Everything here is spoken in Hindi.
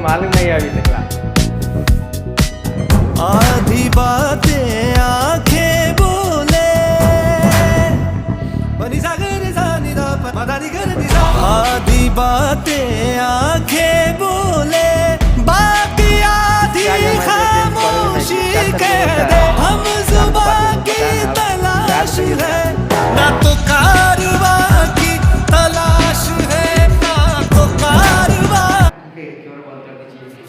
मालूम नहीं अभी तक। आधी बातें आंखें बोले, आधी बातें आंखें बोले, बाकी आधी खामोशी कह दे। हम जुबान की तलाश है ना तो कारवां की तलाश है, ना तो कारवां।